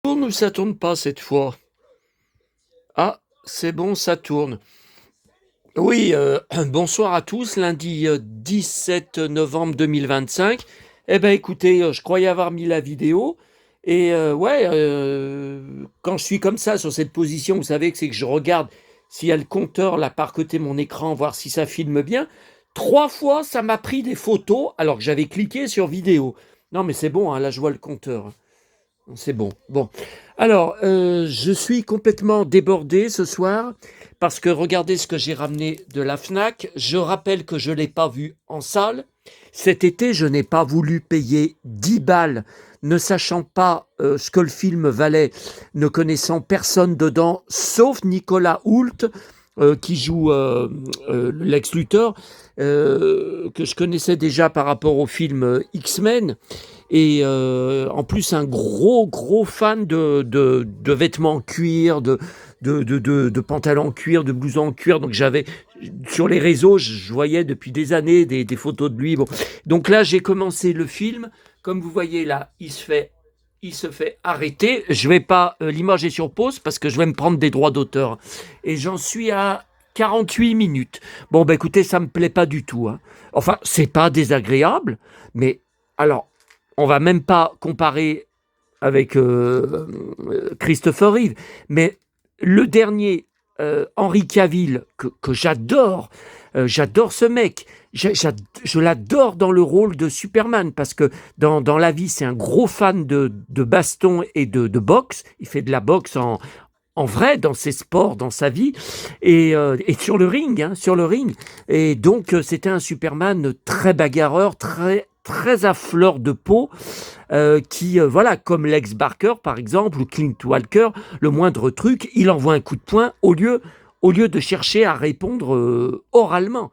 tourne ou ça tourne pas cette fois? Ah, c'est bon, ça tourne. Oui, bonsoir à tous, lundi 17 novembre 2025. Eh ben écoutez, je croyais avoir mis la vidéo. Et ouais, quand je suis comme ça, sur cette position, vous savez que c'est que je regarde s'il y a le compteur là par côté de mon écran, voir si ça filme bien. 3 fois, ça m'a pris des photos alors que j'avais cliqué sur vidéo. Non mais c'est bon, hein, là je vois le compteur. C'est bon. Bon. Alors, je suis complètement débordé ce soir parce que regardez ce que j'ai ramené de la Fnac. Je rappelle que je ne l'ai pas vu en salle. Cet été, je n'ai pas voulu payer 10 balles, ne sachant pas ce que le film valait, ne connaissant personne dedans, sauf Nicolas Hoult, qui joue Lex Luthor, que je connaissais déjà par rapport au film X-Men. Et en plus, un gros fan de vêtements en cuir, de pantalons en cuir, de blousons en cuir. Donc j'avais, sur les réseaux, je voyais depuis des années des photos de lui. Bon. Donc là, j'ai commencé le film. Comme vous voyez là, il se fait arrêter. Je vais pas, l'image est sur pause parce que je vais me prendre des droits d'auteur. Et j'en suis à 48 minutes. Bon, bah écoutez, ça me plaît pas du tout, hein. Enfin, c'est pas désagréable, mais alors, on va même pas comparer avec Christopher Reeve, mais le dernier, Henry Cavill, que j'adore ce mec, je l'adore dans le rôle de Superman, parce que dans la vie, c'est un gros fan de baston et de boxe, il fait de la boxe en vrai, dans ses sports, dans sa vie, et sur le ring, hein, sur le ring. Et donc, c'était un Superman très bagarreur, très à fleur de peau, qui, voilà, comme Lex Barker, par exemple, ou Clint Walker, le moindre truc, il envoie un coup de poing au lieu de chercher à répondre oralement.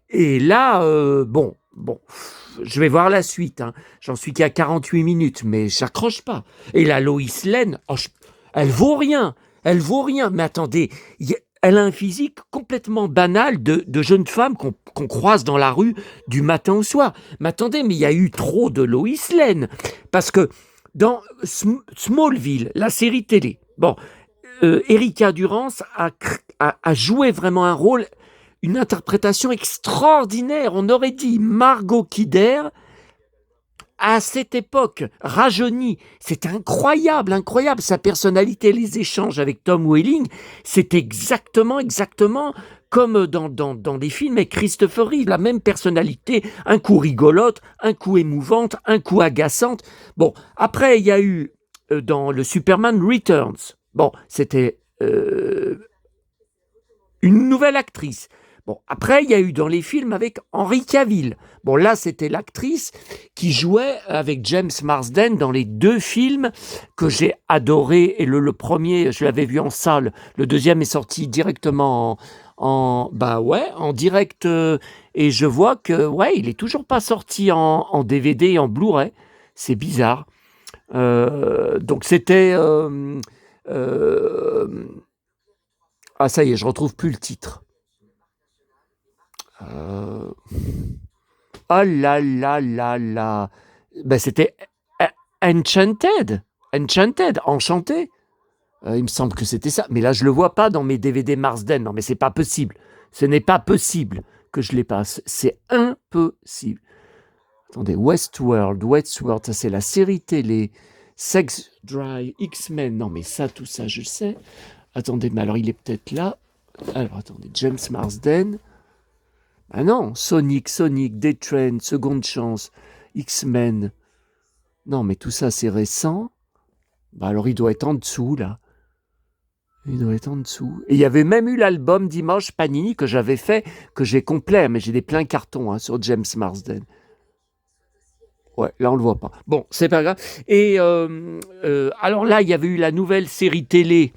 Et là, bon, je vais voir la suite, hein. J'en suis qu'à 48 minutes, mais j'accroche pas. Et la Lois Lane, elle vaut rien. Elle vaut rien. Mais attendez, elle a un physique complètement banal de jeune femme qu'on croise dans la rue du matin au soir. Mais attendez, mais il y a eu trop de Lois Lane. Parce que dans Smallville, la série télé, bon, Erika Durance a joué vraiment un rôle, une interprétation extraordinaire. On aurait dit Margot Kidder à cette époque, rajeunie. C'est incroyable. Sa personnalité, les échanges avec Tom Welling, c'est exactement comme dans les films avec Christopher Reeve, la même personnalité, un coup rigolote, un coup émouvante, un coup agaçante. Bon, après, il y a eu dans le Superman Returns, bon, c'était une nouvelle actrice. Bon, après, il y a eu dans les films avec Henry Cavill. Bon, là, c'était l'actrice qui jouait avec James Marsden dans les 2 films que j'ai adorés. Et le premier, je l'avais vu en salle. Le deuxième est sorti directement en direct. Et je vois que, ouais, il est toujours pas sorti en DVD et en Blu-ray. C'est bizarre. Donc, c'était... ah, ça y est, je retrouve plus le titre. Euh, Oh là là là là. Ben, c'était Enchanted. Enchanted, enchanté. Il me semble que c'était ça. Mais là, je le vois pas dans mes DVD Marsden. Non, mais c'est pas possible. Ce n'est pas possible que je les passe. C'est impossible. Attendez, Westworld, ça c'est la série télé. Sex Drive, X-Men. Non, mais ça, tout ça, je sais. Attendez, mais alors il est peut-être là. Alors, attendez, James Marsden. Ah non, Sonic, D-Train, Seconde Chance, X-Men. Non, mais tout ça, c'est récent. Bah alors, il doit être en dessous, là. Il doit être en dessous. Et il y avait même eu l'album Dimanche Panini que j'avais fait, que j'ai complet, mais j'ai des pleins cartons sur James Marsden. Ouais, là, on le voit pas. Bon, c'est pas grave. Et alors là, il y avait eu la nouvelle série télé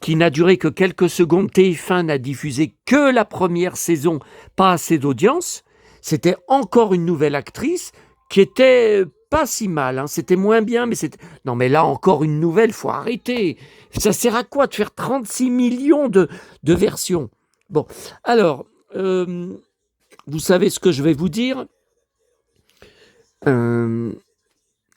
qui n'a duré que quelques secondes. TF1 n'a diffusé que la première saison, pas assez d'audience. C'était encore une nouvelle actrice qui était pas si mal, hein. C'était moins bien, mais c'était... Non, mais là, encore une nouvelle, faut arrêter. Ça sert à quoi de faire 36 millions de versions? Bon, alors, vous savez ce que je vais vous dire.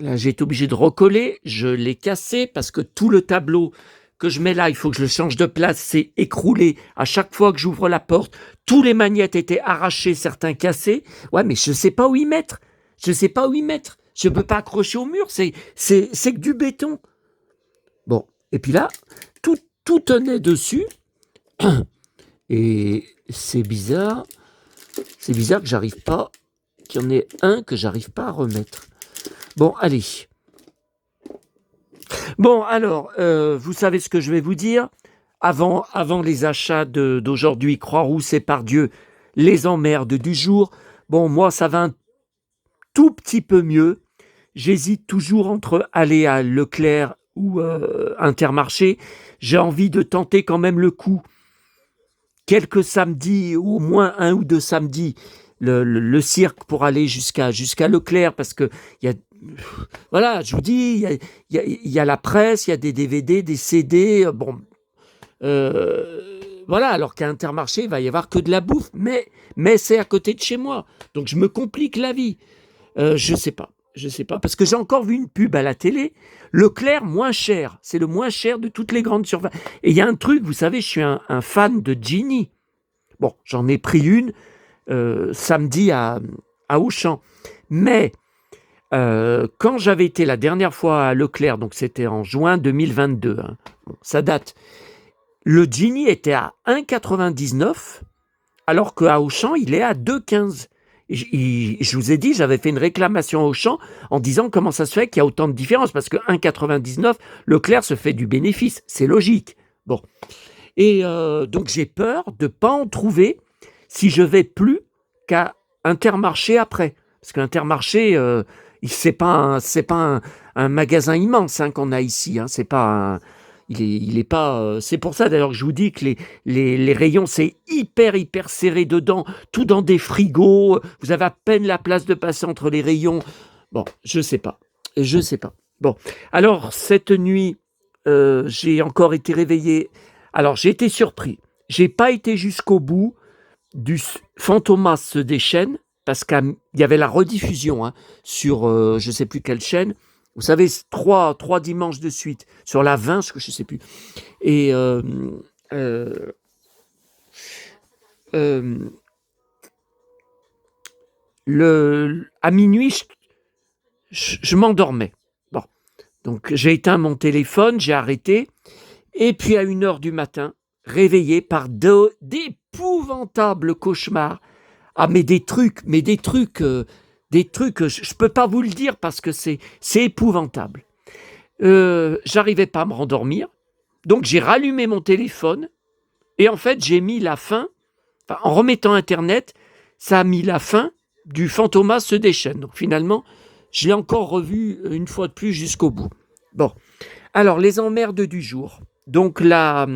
Là, j'ai été obligé de recoller. Je l'ai cassé parce que tout le tableau que je mets là, il faut que je le change de place. C'est écroulé. À chaque fois que j'ouvre la porte, tous les magnettes étaient arrachés, certains cassés. Ouais, mais je ne sais pas où y mettre. Je ne sais pas où y mettre. Je ne peux pas accrocher au mur. C'est que du béton. Bon. Et puis là, tout tenait dessus. Et c'est bizarre. C'est bizarre que j'arrive pas, qu'il y en ait un que j'arrive pas à remettre. Bon, allez. Bon, alors, vous savez ce que je vais vous dire. Avant les achats d'aujourd'hui, Croix-Rousse et Pardieu, les emmerdes du jour. Bon, moi, ça va un tout petit peu mieux. J'hésite toujours entre aller à Leclerc ou Intermarché. J'ai envie de tenter quand même le coup. Quelques samedis, au moins un ou deux samedis, le cirque pour aller jusqu'à Leclerc, parce que il y a, voilà, je vous dis, il y a la presse, il y a des DVD, des CD, bon, voilà, alors qu'à Intermarché, il va y avoir que de la bouffe, mais c'est à côté de chez moi, donc je me complique la vie. Je sais pas, parce que j'ai encore vu une pub à la télé, Leclerc moins cher, c'est le moins cher de toutes les grandes surfaces. Et il y a un truc, vous savez, je suis un fan de Genie. Bon, j'en ai pris une samedi à Auchan, mais quand j'avais été la dernière fois à Leclerc, donc c'était en juin 2022, hein, bon, ça date, le Genie était à 1,99, alors qu'à Auchan, il est à 2,15. Je vous ai dit, j'avais fait une réclamation à Auchan en disant comment ça se fait qu'il y a autant de différence, parce que 1,99, Leclerc se fait du bénéfice, c'est logique. Bon. Et donc j'ai peur de ne pas en trouver si je vais plus qu'à Intermarché après. Parce qu'Intermarché, c'est pas un magasin immense hein, qu'on a ici. Hein. C'est pas il est pas. C'est pour ça d'ailleurs que je vous dis que les rayons c'est hyper serré dedans, tout dans des frigos. Vous avez à peine la place de passer entre les rayons. Bon, je sais pas. Bon, alors cette nuit, j'ai encore été réveillé. Alors j'ai été surpris. J'ai pas été jusqu'au bout du Fantomas se déchaîne parce qu'il y avait la rediffusion hein, sur je ne sais plus quelle chaîne. Vous savez, trois dimanches de suite, sur la 20, je ne sais plus. Et à minuit, je m'endormais. Bon, donc j'ai éteint mon téléphone, j'ai arrêté. Et puis à 1h du matin, réveillé par d'épouvantables cauchemars. Ah, mais des trucs, je ne peux pas vous le dire parce que c'est épouvantable. J'arrivais pas à me rendormir, donc j'ai rallumé mon téléphone et en fait j'ai mis la fin, en remettant Internet, ça a mis la fin du Fantomas se déchaîne. Donc finalement, je l'ai encore revu une fois de plus jusqu'au bout. Bon, alors les emmerdes du jour. Donc là,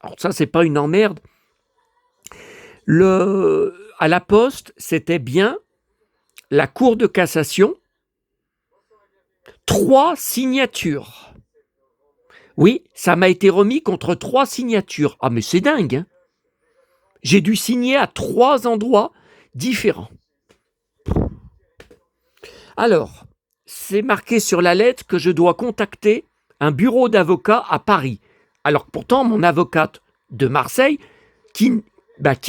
alors ça c'est pas une emmerde. À la Poste, c'était bien la Cour de cassation, 3 signatures. Oui, ça m'a été remis contre 3 signatures. Ah mais c'est dingue, hein. J'ai dû signer à 3 endroits différents. Alors, c'est marqué sur la lettre que je dois contacter un bureau d'avocat à Paris. Alors pourtant, mon avocate de Marseille, qui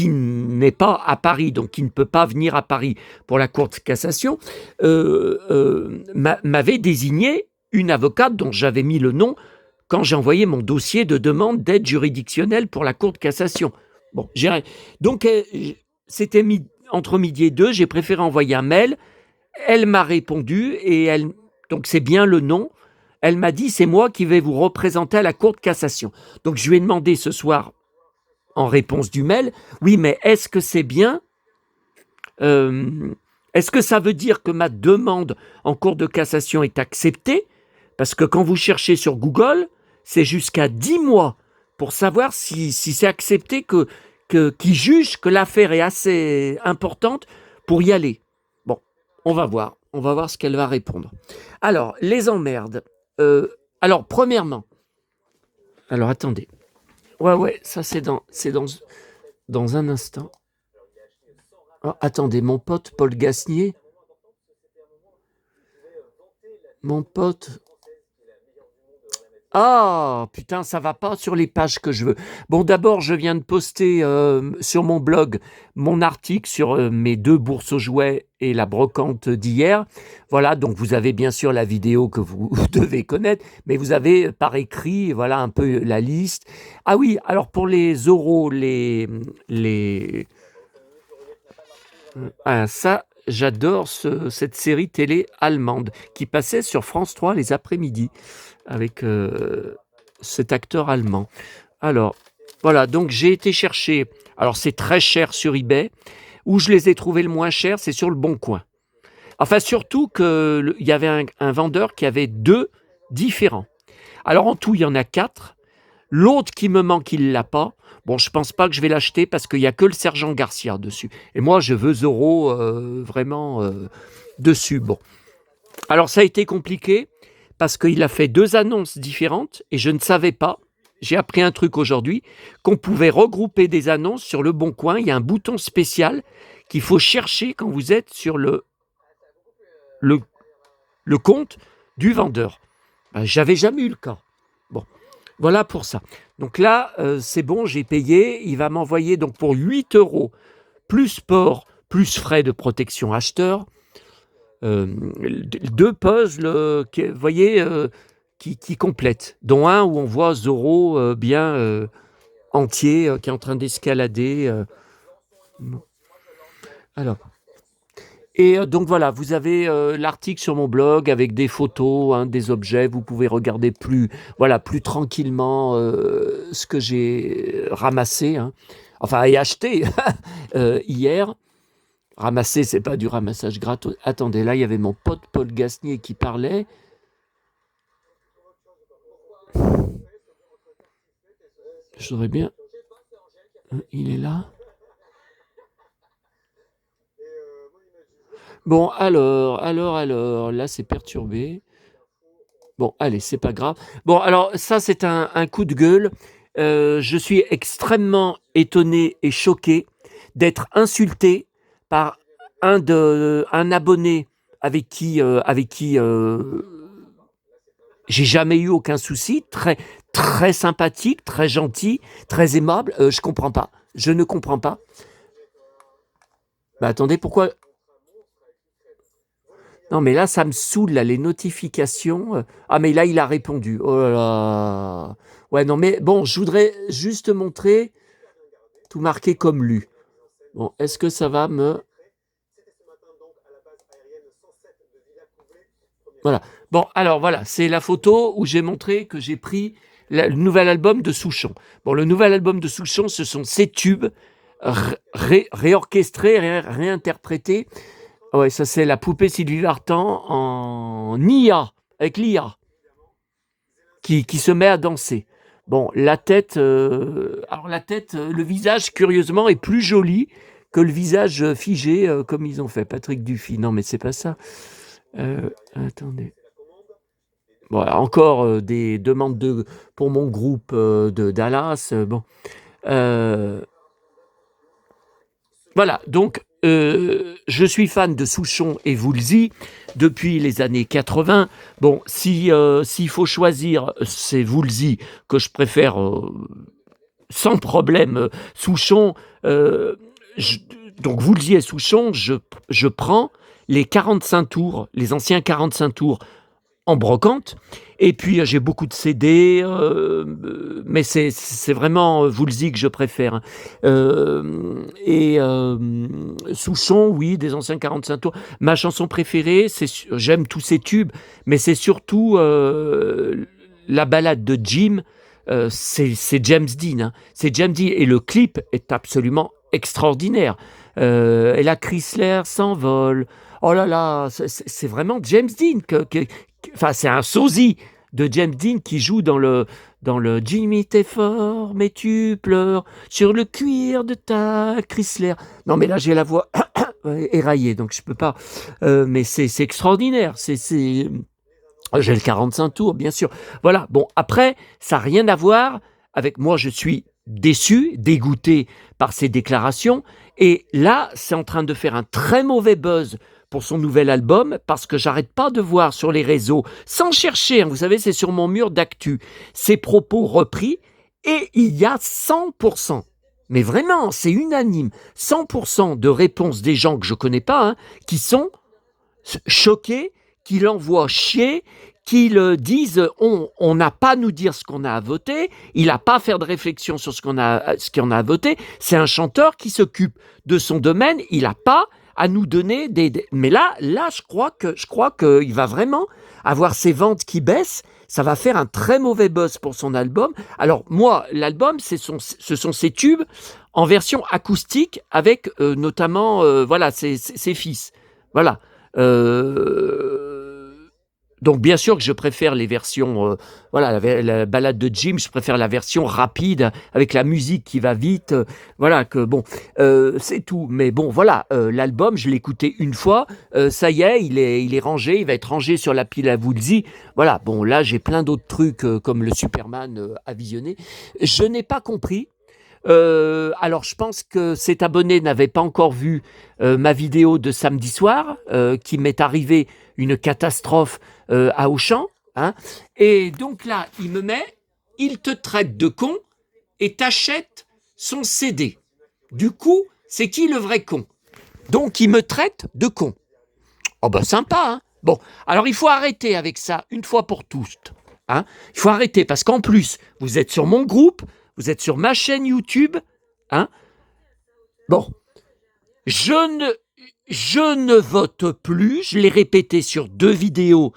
n'est pas à Paris, donc qui ne peut pas venir à Paris pour la Cour de cassation, m'avait désigné une avocate dont j'avais mis le nom quand j'ai envoyé mon dossier de demande d'aide juridictionnelle pour la Cour de cassation. Bon, donc c'était entre midi et 2, j'ai préféré envoyer un mail. Elle m'a répondu et donc c'est bien le nom. Elle m'a dit c'est moi qui vais vous représenter à la Cour de cassation. Donc je lui ai demandé ce soir en réponse du mail, oui mais est-ce que c'est bien est-ce que ça veut dire que ma demande en Cour de cassation est acceptée? Parce que quand vous cherchez sur Google, c'est jusqu'à 10 mois pour savoir si c'est accepté qu'ils jugent que l'affaire est assez importante pour y aller. Bon, on va voir ce qu'elle va répondre. Alors, les emmerdes. Alors, premièrement, alors attendez. Ouais, ça c'est dans un instant. Oh, attendez, mon pote Paul Gasnier. Mon pote. Ah, putain, ça va pas sur les pages que je veux. Bon, d'abord, je viens de poster sur mon blog mon article sur mes 2 bourses aux jouets et la brocante d'hier. Voilà, donc vous avez bien sûr la vidéo que vous devez connaître, mais vous avez par écrit, voilà un peu la liste. Ah oui, alors pour les oraux, les ça, j'adore cette série télé allemande qui passait sur France 3 les après-midi avec cet acteur allemand. Alors, voilà, donc j'ai été chercher, alors c'est très cher sur eBay, où je les ai trouvés le moins cher, c'est sur le Bon Coin. Enfin, surtout qu'il y avait un vendeur qui avait 2 différents. Alors en tout, il y en a 4. L'autre qui me manque, il ne l'a pas. Bon, je pense pas que je vais l'acheter parce qu'il n'y a que le Sergent Garcia dessus. Et moi, je veux Zorro vraiment dessus. Bon. Alors, ça a été compliqué parce qu'il a fait 2 annonces différentes et je ne savais pas, j'ai appris un truc aujourd'hui, qu'on pouvait regrouper des annonces sur le Bon Coin. Il y a un bouton spécial qu'il faut chercher quand vous êtes sur le compte du vendeur. Ben, j'avais jamais eu le cas. Bon, voilà pour ça. Donc là, c'est bon, j'ai payé. Il va m'envoyer donc pour 8 €, plus port, plus frais de protection acheteur, 2 puzzles, vous voyez, qui complètent, dont un où on voit Zorro bien entier, qui est en train d'escalader. Alors, et donc voilà, vous avez l'article sur mon blog avec des photos, hein, des objets. Vous pouvez regarder plus tranquillement ce que j'ai ramassé, hein. Enfin, et acheté hier. Ramasser, c'est pas du ramassage gratos. Attendez, là, il y avait mon pote Paul Gasnier qui parlait. Je voudrais bien. Il est là. Bon, alors, là, c'est perturbé. Bon, allez, c'est pas grave. Bon, alors, ça, c'est un coup de gueule. Je suis extrêmement étonné et choqué d'être insulté par un abonné avec qui j'ai jamais eu aucun souci, très, très sympathique, très gentil, très aimable. Je comprends pas. Je ne comprends pas. Bah attendez, pourquoi? Non, mais là, ça me saoule, là, les notifications. Ah, mais là, il a répondu. Oh là là. Ouais, non, mais bon, je voudrais juste montrer tout marqué comme lu. Bon, est-ce que ça va me... Voilà. Bon, alors voilà, c'est la photo où j'ai montré que j'ai pris le nouvel album de Souchon. Bon, le nouvel album de Souchon, ce sont 7 tubes réorchestrés, réinterprétés. Ouais, ça c'est la poupée Sylvie Vartan en IA, avec l'IA, qui se met à danser. Bon, la tête, le visage, curieusement, est plus joli que le visage figé, comme ils ont fait. Patrick Dufy. Non, mais c'est pas ça. Attendez. Bon, encore des demandes pour mon groupe de Dallas. Bon. Voilà, donc je suis fan de Souchon et Woolsey depuis les années 80. Bon, s'il faut choisir, c'est Woolsey que je préfère sans problème. Souchon, donc Woolsey et Souchon, je prends les 45 tours, les anciens 45 tours en brocante. Et puis j'ai beaucoup de CD, mais c'est vraiment Woolsey que je préfère. Souchon, oui, des anciens 45 tours. Ma chanson préférée, j'aime tous ces tubes, mais c'est surtout la ballade de Jim. C'est James Dean. Hein. C'est James Dean et le clip est absolument extraordinaire. Et la Chrysler s'envole. Oh là là, c'est vraiment James Dean enfin, c'est un sosie de James Dean qui joue dans le Jimmy t'es fort, mais tu pleures sur le cuir de ta Chrysler. Non, mais là j'ai la voix éraillée, donc je peux pas. Mais c'est extraordinaire. J'ai le 45 tours, bien sûr. Voilà. Bon, après, ça n'a rien à voir avec moi. Je suis déçu, dégoûté par ces déclarations. Et là, c'est en train de faire un très mauvais buzz pour son nouvel album, parce que j'arrête pas de voir sur les réseaux, sans chercher, hein, vous savez, c'est sur mon mur d'actu, ses propos repris, et il y a 100%, mais vraiment, c'est unanime, 100% de réponses des gens que je connais pas, hein, qui sont choqués, qui l'envoient chier, qui le disent on n'a pas à nous dire ce qu'on a à voter, il n'a pas à faire de réflexion sur ce qu'on a à voter, c'est un chanteur qui s'occupe de son domaine, il n'a pas à nous donner mais là je crois qu'il va vraiment avoir ses ventes qui baissent, ça va faire un très mauvais buzz pour son album. Alors moi, l'album, ce sont ses tubes en version acoustique avec notamment voilà ses fils. Voilà. Donc bien sûr que je préfère les versions, voilà, la balade de Jim, je préfère la version rapide avec la musique qui va vite, voilà que bon, c'est tout. Mais bon, voilà, l'album, je l'ai écouté une fois, ça y est, il est rangé, il va être rangé sur la pile à Woolsey. Voilà, bon là j'ai plein d'autres trucs comme le Superman à visionner. Je n'ai pas compris. Alors, je pense que cet abonné n'avait pas encore vu ma vidéo de samedi soir, qui m'est arrivé une catastrophe à Auchan. Hein, et donc là, il te traite de con et t'achète son CD. Du coup, c'est qui le vrai con? Donc, il me traite de con. Oh ben sympa, hein. Bon, alors il faut arrêter avec ça une fois pour toutes. Hein. Il faut arrêter parce qu'en plus, vous êtes sur mon groupe, vous êtes sur ma chaîne YouTube. Hein. Bon, je ne vote plus, je l'ai répété sur 2 vidéos,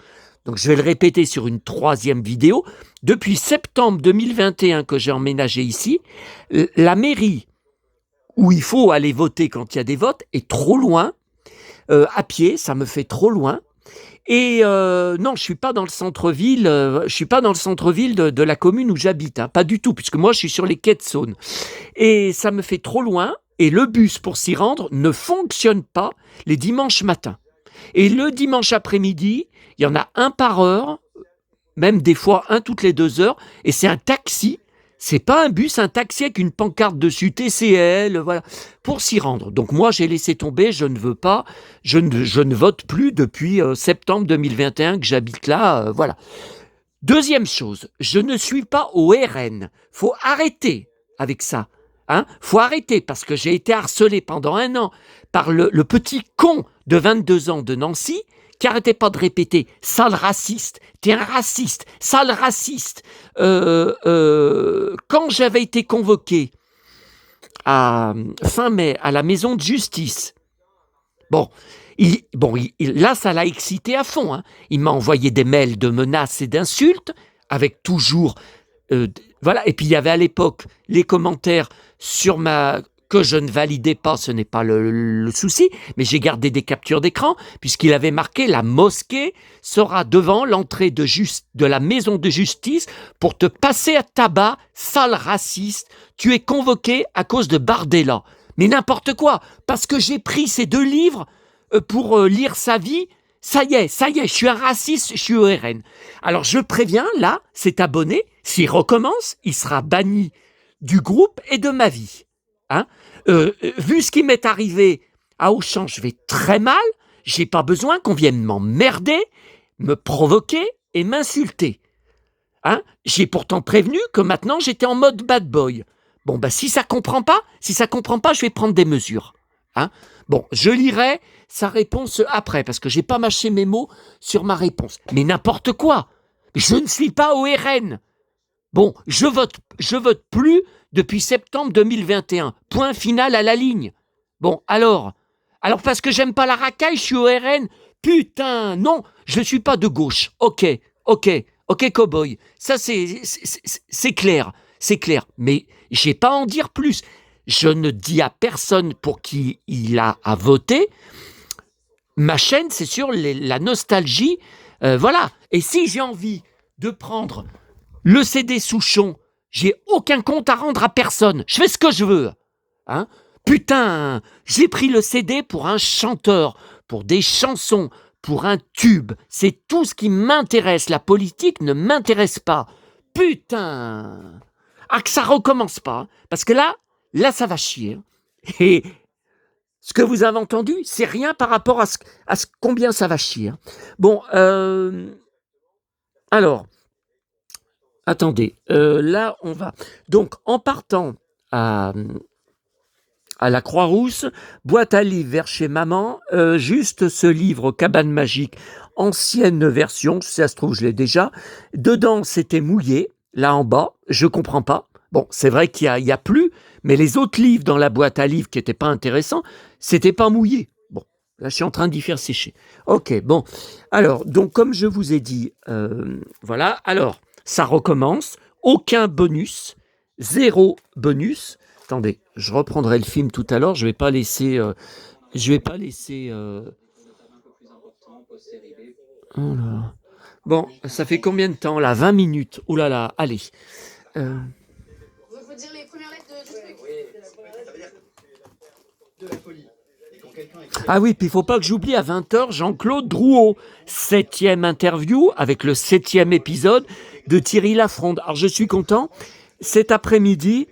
donc je vais le répéter sur une 3e vidéo. Depuis septembre 2021 que j'ai emménagé ici, la mairie où il faut aller voter quand il y a des votes est trop loin. À pied, ça me fait trop loin. Et non, je suis pas dans le centre-ville. Je suis pas dans le centre-ville de la commune où j'habite, hein, pas du tout, puisque moi je suis sur les quais de Saône. Et ça me fait trop loin. Et le bus pour s'y rendre ne fonctionne pas les dimanches matins. Et le dimanche après-midi, il y en a un par heure, même des fois un toutes les 2 heures. Et c'est un taxi. C'est pas un bus, un taxi avec une pancarte dessus, TCL, voilà, pour s'y rendre. Donc moi, j'ai laissé tomber, je ne veux pas, je ne vote plus depuis septembre 2021 que j'habite là, voilà. Deuxième chose, je ne suis pas au RN. Faut arrêter avec ça. Hein, faut arrêter parce que j'ai été harcelé pendant 1 an par le petit con de 22 ans de Nancy qui arrêtait pas de répéter « sale raciste, t'es un raciste, sale raciste ». Quand j'avais été convoqué à fin mai à la maison de justice, là ça l'a excité à fond. Hein. Il m'a envoyé des mails de menaces et d'insultes avec toujours... voilà. Et puis il y avait à l'époque les commentaires sur que je ne validais pas, ce n'est pas le souci, mais j'ai gardé des captures d'écran, puisqu'il avait marqué « La mosquée sera devant l'entrée de la maison de justice pour te passer à tabac, sale raciste, tu es convoqué à cause de Bardella ». Mais n'importe quoi, parce que j'ai pris ces 2 livres pour lire sa vie, ça y est, je suis un raciste, je suis au RN. Alors je préviens, là, cet abonné, s'il recommence, il sera banni du groupe et de ma vie. Hein. Vu ce qui m'est arrivé à Auchan, je vais très mal, j'ai pas besoin qu'on vienne m'emmerder, me provoquer et m'insulter. Hein. J'ai pourtant prévenu que maintenant j'étais en mode bad boy. Bon, si ça comprend pas, je vais prendre des mesures. Hein. Bon, je lirai sa réponse après, parce que j'ai pas mâché mes mots sur ma réponse. Mais n'importe quoi. Je ne suis pas au RN. Bon, je vote plus depuis septembre 2021. Point final à la ligne. Bon, alors parce que j'aime pas la racaille, je suis au RN. Putain, non, je suis pas de gauche. Ok, cowboy. Ça, c'est clair. Mais j'ai pas à en dire plus. Je ne dis à personne pour qui il a à voter. Ma chaîne, c'est sur la nostalgie. Voilà. Et si j'ai envie de prendre le CD Souchon, j'ai aucun compte à rendre à personne. Je fais ce que je veux. Hein. Putain, j'ai pris le CD pour un chanteur, pour des chansons, pour un tube. C'est tout ce qui m'intéresse. La politique ne m'intéresse pas. Putain. Ah, que ça recommence pas. Parce que là, ça va chier. Et Ce que vous avez entendu, c'est rien par rapport à ce combien ça va chier. Hein. Bon, alors, attendez, là, on va... Donc, en partant à la Croix-Rousse, boîte à livres vers chez maman, juste ce livre Cabane Magique, ancienne version, si ça se trouve, je l'ai déjà. Dedans, c'était mouillé, là en bas, je comprends pas. Bon, c'est vrai qu'il y a plus, mais les autres livres dans la boîte à livres qui n'étaient pas intéressants, c'était pas mouillé. Bon, là, je suis en train d'y faire sécher. Ok, bon. Alors, donc, comme je vous ai dit, voilà. Alors, ça recommence. Aucun bonus. 0 bonus. Attendez, je reprendrai le film tout à l'heure. Je vais pas laisser. Oh là. Bon, ça fait combien de temps là? 20 minutes. Oh là là, allez. Vous dire les premières lettres du truc. De la folie. Ah oui, puis il faut pas que j'oublie à 20h Jean-Claude Drouot, 7e interview avec le 7e épisode de Thierry Lafronde. Alors je suis content. Cet après-midi,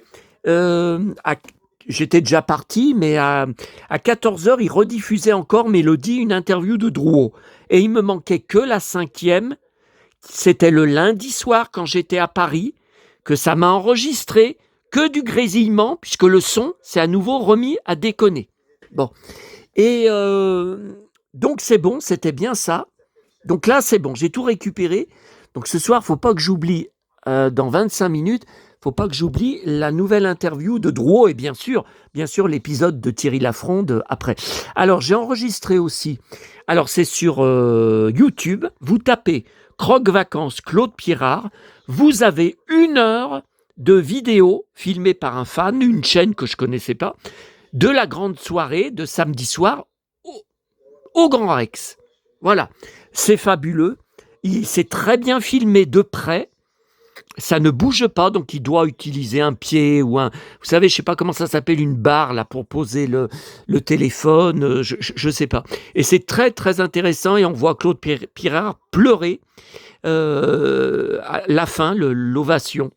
j'étais déjà parti, mais à 14h, il rediffusait encore Mélodie, une interview de Drouot. Et il me manquait que la 5e. C'était le lundi soir quand j'étais à Paris, que ça m'a enregistré que du grésillement, puisque le son s'est à nouveau remis à déconner. Bon. Et donc c'est bon, c'était bien ça. Donc là c'est bon, j'ai tout récupéré. Donc ce soir, faut pas que j'oublie, dans 25 minutes, faut pas que j'oublie la nouvelle interview de Drouot et bien sûr l'épisode de Thierry Lafronde après. Alors j'ai enregistré aussi, alors c'est sur YouTube, vous tapez Croque Vacances Claude Pirard, vous avez 1 heure de vidéo filmée par un fan, une chaîne que je connaissais pas, de la grande soirée de samedi soir au Grand Rex. Voilà, c'est fabuleux. Il s'est très bien filmé de près. Ça ne bouge pas, donc il doit utiliser un pied ou un... Vous savez, je ne sais pas comment ça s'appelle, une barre là pour poser le téléphone, je ne sais pas. Et c'est très très intéressant et on voit Claude Pirard pleurer à la fin, l'ovation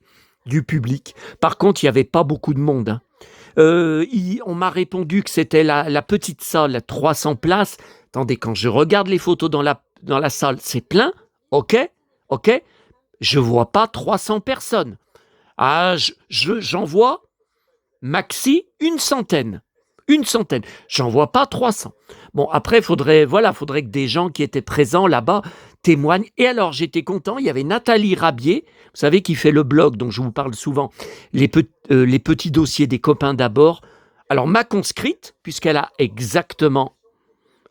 du public. Par contre, il n'y avait pas beaucoup de monde. Hein. On m'a répondu que c'était la petite salle, 300 places. Attendez, quand je regarde les photos dans la salle, c'est plein, ok, je vois pas 300 personnes. Ah, j'en vois maxi une centaine. J'en vois pas 300. Bon, après, faudrait que des gens qui étaient présents là-bas témoignent. Et alors, j'étais content, il y avait Nathalie Rabier, vous savez, qui fait le blog dont je vous parle souvent, les petits dossiers des copains d'abord. Alors, ma conscrite, puisqu'elle a exactement...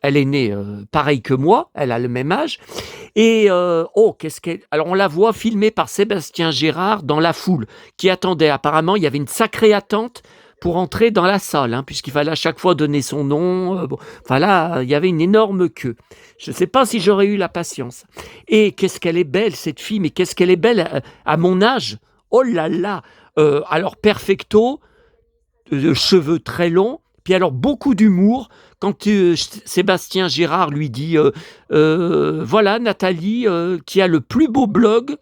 Elle est née pareil que moi, elle a le même âge. Et alors on la voit filmée par Sébastien Gérard dans la foule, qui attendait. Apparemment, il y avait une sacrée attente pour entrer dans la salle, hein, puisqu'il fallait à chaque fois donner son nom. Enfin là, il y avait une énorme queue. Je ne sais pas si j'aurais eu la patience. Et qu'est-ce qu'elle est belle, cette fille, mais qu'est-ce qu'elle est belle à mon âge. Oh là là. Alors perfecto, cheveux très longs, puis alors beaucoup d'humour. Quand Sébastien Gérard lui dit voilà Nathalie qui a le plus beau blog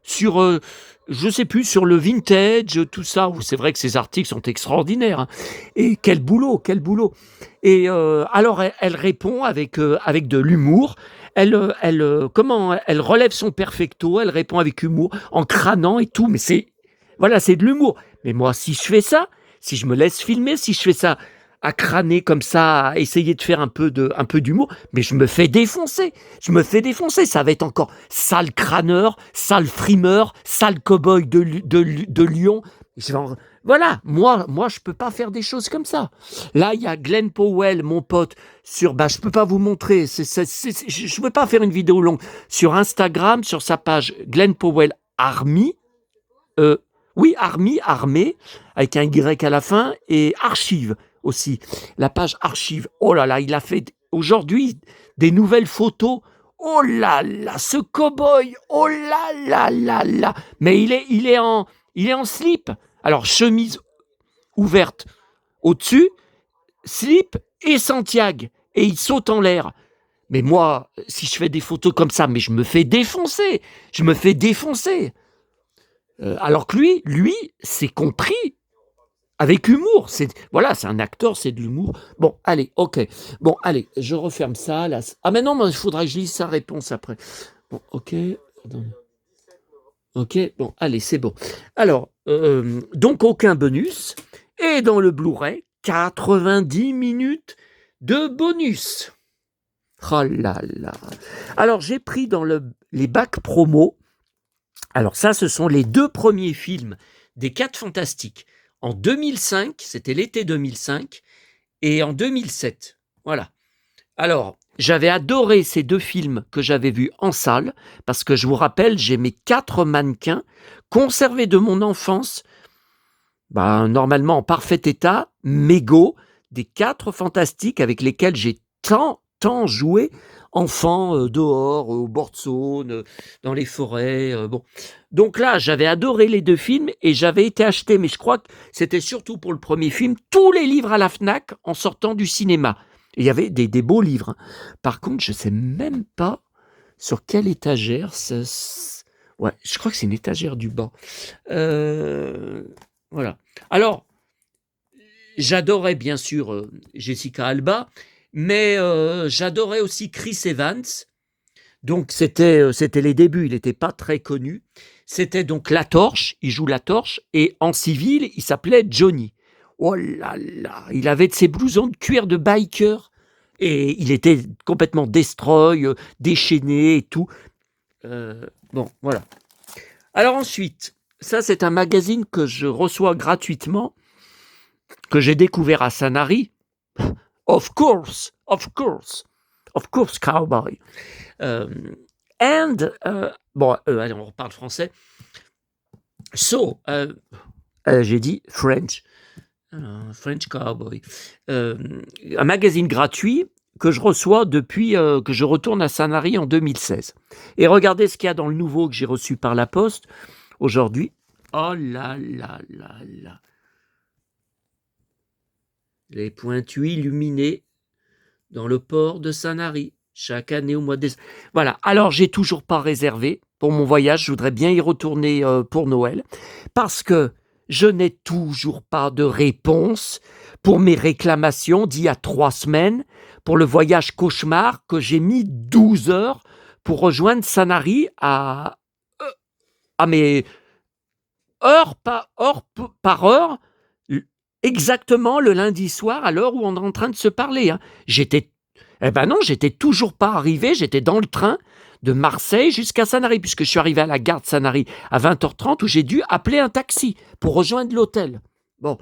sur je sais plus, sur le vintage, tout ça. C'est vrai que ces articles sont extraordinaires. Hein. Et quel boulot. Et alors elle répond avec de l'humour. Elle relève son perfecto, elle répond avec humour, en crânant et tout. Mais c'est de l'humour. Mais moi, si je fais ça, si je me laisse filmer, si je fais ça à crâner comme ça, à essayer de faire un peu d'humour, mais je me fais défoncer. Ça va être encore sale crâneur, sale frimeur, sale cow-boy de Lyon. Voilà, moi, je peux pas faire des choses comme ça. Là, il y a Glenn Powell, mon pote, je peux pas vous montrer. Je peux pas faire une vidéo longue sur Instagram, sur sa page Glenn Powell Army. Oui, armée, avec un Y à la fin, et archive aussi. La page archive. Oh là là, il a fait aujourd'hui des nouvelles photos. Oh là là, ce cow-boy. Oh là là là là. Mais il est en slip. Alors, chemise ouverte au-dessus, slip et Santiago. Et il saute en l'air. Mais moi, si je fais des photos comme ça, mais je me fais défoncer. Alors que lui, c'est compris. avec humour. Voilà, c'est un acteur, c'est de l'humour. Bon, allez, ok. Bon, allez, je referme ça. Là. Ah, mais non, il faudra que je lise sa réponse après. Bon, ok. Ok, bon, allez, c'est bon. Alors, donc aucun bonus. Et dans le Blu-ray, 90 minutes de bonus. Oh là là. Alors, j'ai pris dans les bacs promo. Alors ça, ce sont les 2 premiers films des 4 Fantastiques. En 2005, c'était l'été 2005, et en 2007. Voilà. Alors, j'avais adoré ces 2 films que j'avais vus en salle, parce que je vous rappelle, j'ai mes 4 mannequins conservés de mon enfance, normalement en parfait état, mégots, des 4 Fantastiques avec lesquels j'ai tant joué, enfant, dehors, au bord de Saône, dans les forêts. Bon. Donc là, j'avais adoré les 2 films et j'avais été acheter, mais je crois que c'était surtout pour le premier film, tous les livres à la Fnac en sortant du cinéma. Et il y avait des beaux livres. Hein. Par contre, je ne sais même pas sur quelle étagère. Ouais, je crois que c'est une étagère du bas. Voilà. Alors, j'adorais bien sûr Jessica Alba, mais j'adorais aussi Chris Evans. Donc c'était les débuts, il n'était pas très connu. C'était donc La Torche, il joue La Torche, et en civil, il s'appelait Johnny. Oh là là, il avait de ses blousons de cuir de biker, et il était complètement destroy, déchaîné et tout. Bon, voilà. Alors ensuite, ça c'est un magazine que je reçois gratuitement, que j'ai découvert à Sanary. Of course, cowboy. Allez, on reparle français. So, j'ai dit French. French Cowboy. Un magazine gratuit que je reçois depuis que je retourne à Sanary en 2016. Et regardez ce qu'il y a dans le nouveau que j'ai reçu par la poste aujourd'hui. Oh là là là là. Les pointus illuminés dans le port de Sanary, chaque année au mois de décembre. Voilà, alors j'ai toujours pas réservé pour mon voyage, je voudrais bien y retourner pour Noël, parce que je n'ai toujours pas de réponse pour mes réclamations d'il y a 3 semaines, pour le voyage cauchemar que j'ai mis 12 heures pour rejoindre Sanary à mes heure par heure, exactement le lundi soir à l'heure où on est en train de se parler. Hein. J'étais toujours pas arrivé, j'étais dans le train de Marseille jusqu'à Sanary, puisque je suis arrivé à la gare de Sanary à 20h30 où j'ai dû appeler un taxi pour rejoindre l'hôtel. Bon.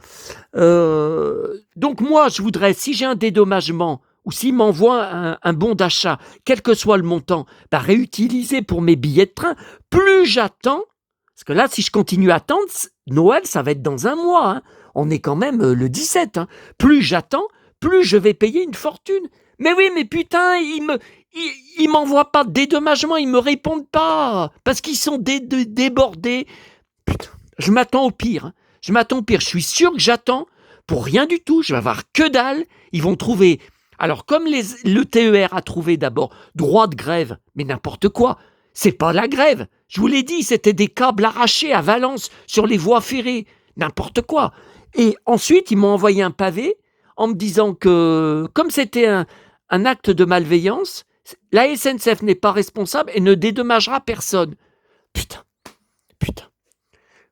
Donc moi, je voudrais, si j'ai un dédommagement ou s'il m'envoie un bon d'achat, quel que soit le montant, réutiliser pour mes billets de train. Plus j'attends, parce que là, si je continue à attendre, Noël, ça va être dans un mois. Hein. On est quand même le 17. Hein. Plus j'attends, plus je vais payer une fortune. Mais oui, mais putain, ils m'envoient pas de dédommagement, ils me répondent pas. Parce qu'ils sont débordés. Putain, je m'attends au pire. Hein. Je suis sûr que j'attends pour rien du tout. Je vais avoir que dalle. Ils vont trouver... Alors, comme le TER a trouvé d'abord droit de grève, mais n'importe quoi, c'est pas la grève. Je vous l'ai dit, c'était des câbles arrachés à Valence sur les voies ferrées. N'importe quoi. Et ensuite, ils m'ont envoyé un pavé en me disant que, comme c'était un acte de malveillance, la SNCF n'est pas responsable et ne dédommagera personne. Putain.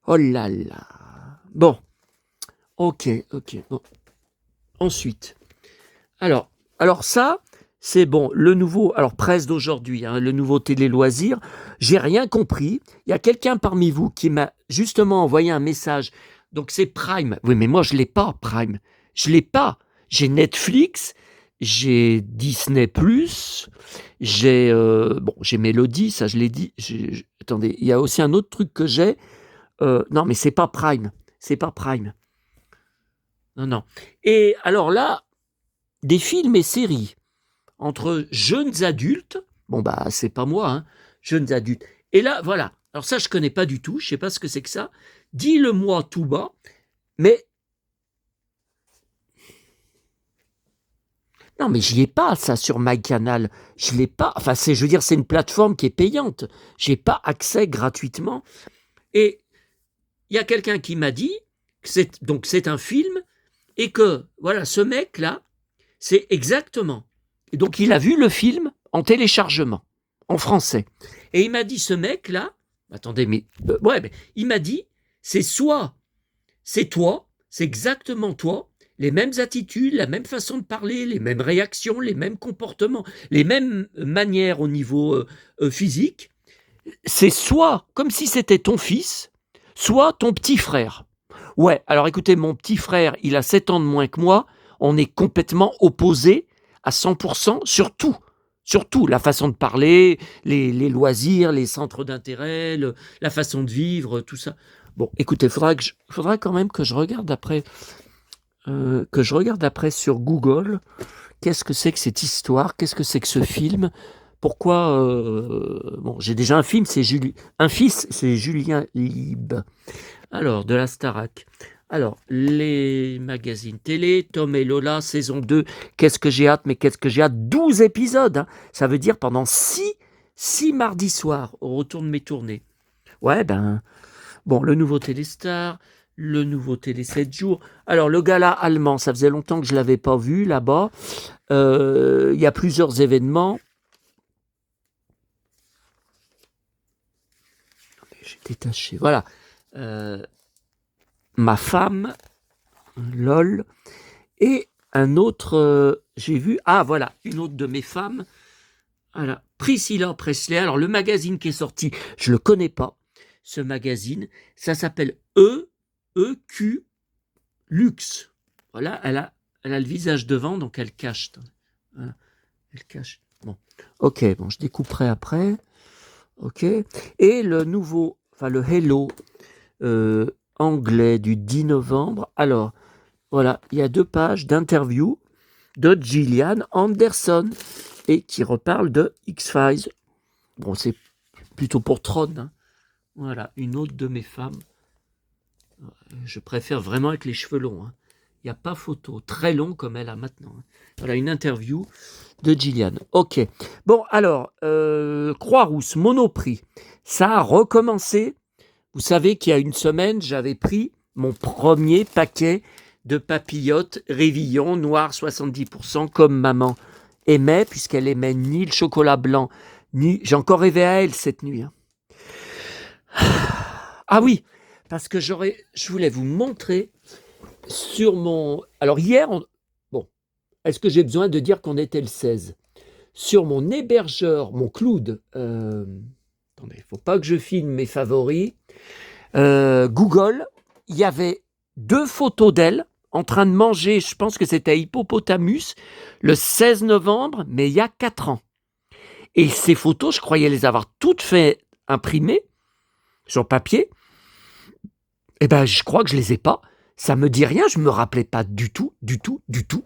Oh là là. Bon. Ok. Bon. Ensuite. Alors ça, c'est bon, le nouveau, alors presse d'aujourd'hui, hein, le nouveau télé-loisir, j'ai rien compris. Il y a quelqu'un parmi vous qui m'a justement envoyé un message. Donc c'est Prime. Oui, mais moi je l'ai pas, Prime. Je l'ai pas. J'ai Netflix, j'ai Disney+, j'ai Mélodie, ça je l'ai dit. Attendez, il y a aussi un autre truc que j'ai. Non, mais c'est pas Prime. Non. Et alors là, des films et séries entre jeunes adultes, c'est pas moi, hein, jeunes adultes. Et là, voilà. Alors ça, je connais pas du tout, je sais pas ce que c'est que ça. Dis-le-moi tout bas, mais... Non, mais j'y ai pas, ça, sur MyCanal. Je l'ai pas. Enfin, c'est une plateforme qui est payante. J'ai pas accès gratuitement. Et il y a quelqu'un qui m'a dit, Donc c'est un film et que, voilà, ce mec-là, c'est exactement. Et donc il a vu le film en téléchargement, en français. Et il m'a dit, ce mec-là, attendez, mais il m'a dit, c'est soit c'est toi, c'est exactement toi, les mêmes attitudes, la même façon de parler, les mêmes réactions, les mêmes comportements, les mêmes manières au niveau physique. C'est soit comme si c'était ton fils, soit ton petit frère. Ouais, alors écoutez, mon petit frère, il a 7 ans de moins que moi, on est complètement opposés à 100% sur tout. Surtout la façon de parler, les loisirs, les centres d'intérêt, la façon de vivre, tout ça. Bon, écoutez, faudra quand même que je regarde après sur Google. Qu'est-ce que c'est que cette histoire? Qu'est-ce que c'est que ce film? Pourquoi bon, j'ai déjà un fils, c'est Julien Lieb. Alors, de la Starac. Alors, les magazines télé, Tom et Lola, saison 2, qu'est-ce que j'ai hâte, mais qu'est-ce que j'ai hâte, 12 épisodes, hein. Ça veut dire pendant 6 mardis soirs, au retour de mes tournées. Ouais, bon, le nouveau Téléstar, le nouveau Télé 7 jours. Alors, le gala allemand, ça faisait longtemps que je ne l'avais pas vu là-bas. Il y a plusieurs événements. J'ai détaché, voilà. Ma femme, lol, et un autre, j'ai vu, voilà, une autre de mes femmes, voilà, Priscilla Presley. Alors, le magazine qui est sorti, je ne le connais pas, ce magazine, ça s'appelle EQ Luxe. Voilà, elle a le visage devant, donc elle cache. Voilà, elle cache. Bon, ok, bon, je découperai après. Ok, et le nouveau, le Hello anglais du 10 novembre. Alors, voilà, il y a 2 pages d'interview de Gillian Anderson et qui reparle de X-Files. Bon, c'est plutôt pour Tron, hein. Voilà, une autre de mes femmes. Je préfère vraiment avec les cheveux longs, hein. Il n'y a pas photo. Très long comme elle a maintenant, hein. Voilà, une interview de Gillian. Ok. Bon, alors, Croix-Rousse, Monoprix. Ça a recommencé. Vous savez qu'il y a une semaine, j'avais pris mon premier paquet de papillotes Révillon noir 70%, comme maman aimait, puisqu'elle aimait ni le chocolat blanc, ni... J'ai encore rêvé à elle cette nuit, hein. Ah oui, parce que je voulais vous montrer sur mon... Alors hier, bon, est-ce que j'ai besoin de dire qu'on était le 16? Sur mon hébergeur, mon cloud, attendez, il ne faut pas que je filme mes favoris, Google, il y avait 2 photos d'elle en train de manger, je pense que c'était Hippopotamus, le 16 novembre, mais il y a 4 ans. Et ces photos, je croyais les avoir toutes fait imprimer sur papier. Eh ben, je crois que je les ai pas. Ça me dit rien, je me rappelais pas du tout. Vous